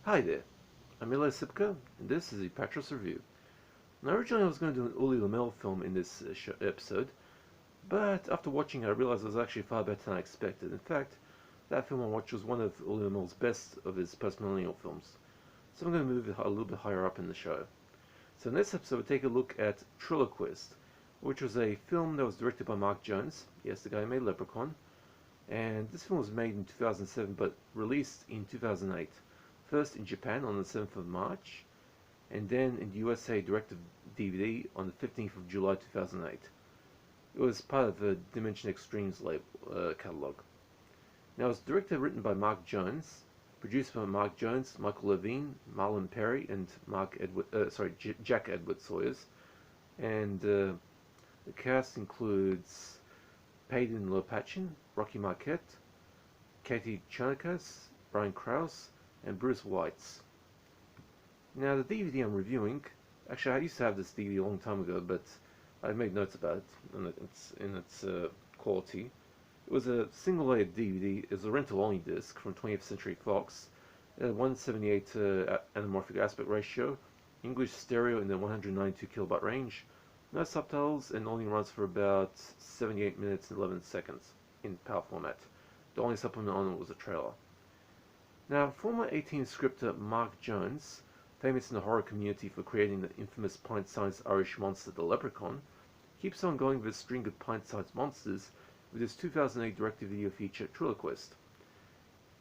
Hi there, I'm Eli Sipka, and this is the Apatros review. Now, originally I was going to do an Uli Lamel film in this episode, but after watching it I realized it was actually far better than I expected. In fact, that film I watched was one of Uli Lamel's best of his post-millennial films, so I'm going to move it a little bit higher up in the show. So in this episode we'll take a look at Triloquist, which was a film that was directed by Mark Jones, yes, the guy who made Leprechaun, and this film was made in 2007 but released in 2008. First in Japan on the 7th of March, and then in the USA direct-to-DVD on the 15th of July 2008. It was part of the Dimension Extremes catalog. Now, it was directed and written by Mark Jones, produced by Mark Jones, Michael Levine, Marlon Perry, and Jack Edward Sawyers. And the cast includes Peyton Lopachin, Rocky Marquette, Katie Chonikas, Brian Krause, and Bruce Weitz. Now, the DVD I'm reviewing, actually I used to have this DVD a long time ago, but I made notes about it in its quality. It was a single-layered DVD. It was a rental-only disc from 20th Century Fox. It had 178 anamorphic aspect ratio, English stereo in the 192 kilobyte range, no subtitles, and only runs for about 78 minutes and 11 seconds in PAL format. The only supplement on it was a trailer. Now, former 18 scripter Mark Jones, famous in the horror community for creating the infamous pint-sized Irish monster the Leprechaun, keeps on going with a string of pint-sized monsters with his 2008 direct-to-video feature Triloquist,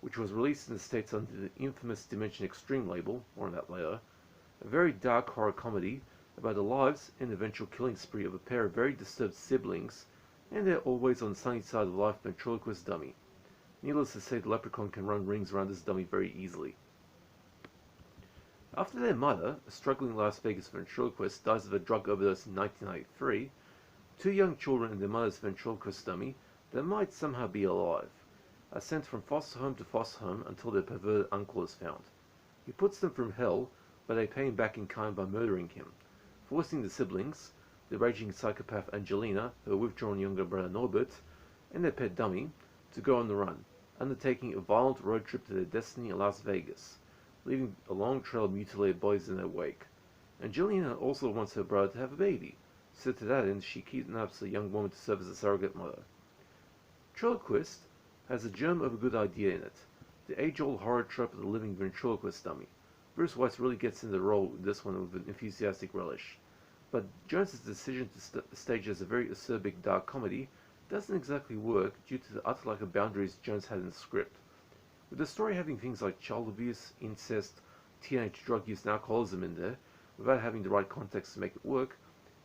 which was released in the States under the infamous Dimension Extreme label, more on that later, a very dark horror comedy about the lives and eventual killing spree of a pair of very disturbed siblings and their always on the sunny side of life ventriloquist dummy. Needless to say, the Leprechaun can run rings around this dummy very easily. After their mother, a struggling Las Vegas ventriloquist, dies of a drug overdose in 1993, two young children and their mother's ventriloquist dummy, that might somehow be alive, are sent from foster home to foster home until their perverted uncle is found. He puts them from hell, but they pay him back in kind by murdering him, forcing the siblings, the raging psychopath Angelina, her withdrawn younger brother Norbert, and their pet dummy, to go on the run, undertaking a violent road trip to their destiny in Las Vegas, leaving a long trail of mutilated bodies in their wake. Angelina also wants her brother to have a baby, so to that end she kidnaps a young woman to serve as a surrogate mother. Triloquist has a germ of a good idea in it, the age-old horror trope of the living ventriloquist dummy. Bruce Weitz really gets into the role with this one with an enthusiastic relish, but Jones's decision to stage as a very acerbic dark comedy doesn't exactly work due to the utter lack of boundaries Jones had in the script. With the story having things like child abuse, incest, teenage drug use and alcoholism in there, without having the right context to make it work,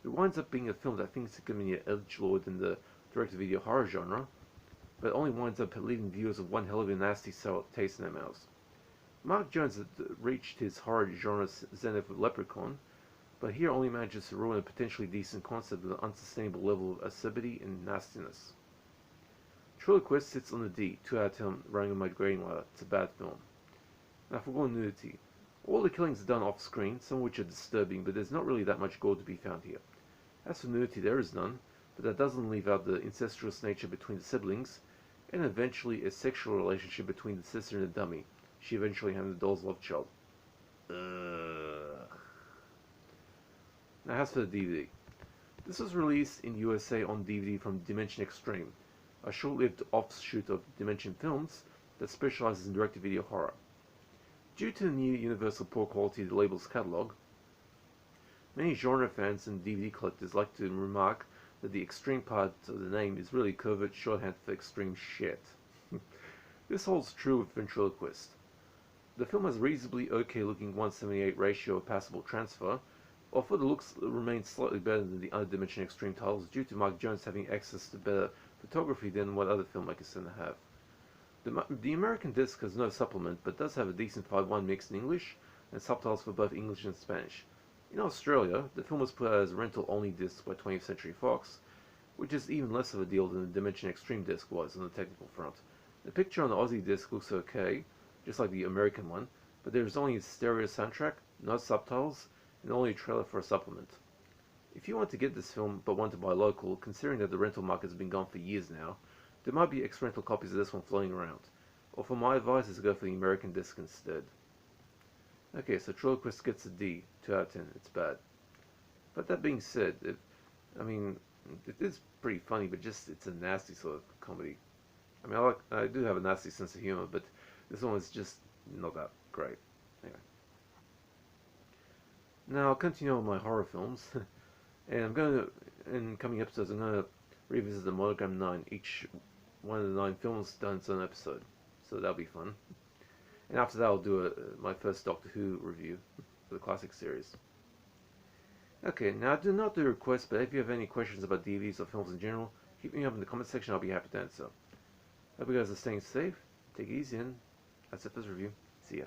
it winds up being a film that thinks it can be an edgelord in the direct-to-video horror genre, but only winds up leaving viewers with one hell of a nasty sour taste in their mouths. Mark Jones had reached his horror genre zenith with Leprechaun, but here only manages to ruin a potentially decent concept with an unsustainable level of acerbity and nastiness. Triloquist sits on the D, 2 out of 10 running on my grading ladder. It's a bad film. Now, for gore nudity. All the killings are done off screen, some of which are disturbing, but there's not really that much gore to be found here. As for nudity, there is none, but that doesn't leave out the incestuous nature between the siblings, and eventually a sexual relationship between the sister and the dummy, she eventually having the doll's love child. Now, as for the DVD. This was released in the USA on DVD from Dimension Extreme, a short-lived offshoot of Dimension Films that specializes in direct-to-video horror. Due to the near universal poor quality of the label's catalog, many genre fans and DVD collectors like to remark that the extreme part of the name is really covert shorthand for extreme shit. This holds true with Ventriloquist. The film has a reasonably okay-looking 178 ratio of passable transfer, or for the looks it remains slightly better than the other Dimension Extreme titles due to Mark Jones having access to better photography than what other filmmakers tend to have. The American disc has no supplement, but does have a decent 5:1 mix in English and subtitles for both English and Spanish. In Australia, the film was put out as a rental-only disc by 20th Century Fox, which is even less of a deal than the Dimension Extreme disc was on the technical front. The picture on the Aussie disc looks okay, just like the American one, but there is only a stereo soundtrack, no subtitles, and only a trailer for a supplement. If you want to get this film but want to buy local, considering that the rental market has been gone for years now, there might be ex-rental copies of this one floating around, or for my advice is to go for the American disc instead. Okay, so Triloquist gets a D, 2 out of 10. It's bad. But that being said, I mean, it is pretty funny, but just it's a nasty sort of comedy. I mean, I do have a nasty sense of humor, but this one is just not that great. Anyway, now I'll continue on my horror films, and in coming episodes, I'm gonna revisit the Monogram 9, each one of the 9 films done its own episode, so that'll be fun. And after that, I'll do my first Doctor Who review for the classic series. Okay, now I do not do requests, but if you have any questions about DVDs or films in general, keep me up in the comment section. I'll be happy to answer. Hope you guys are staying safe. Take it easy, and that's it for this review. See ya.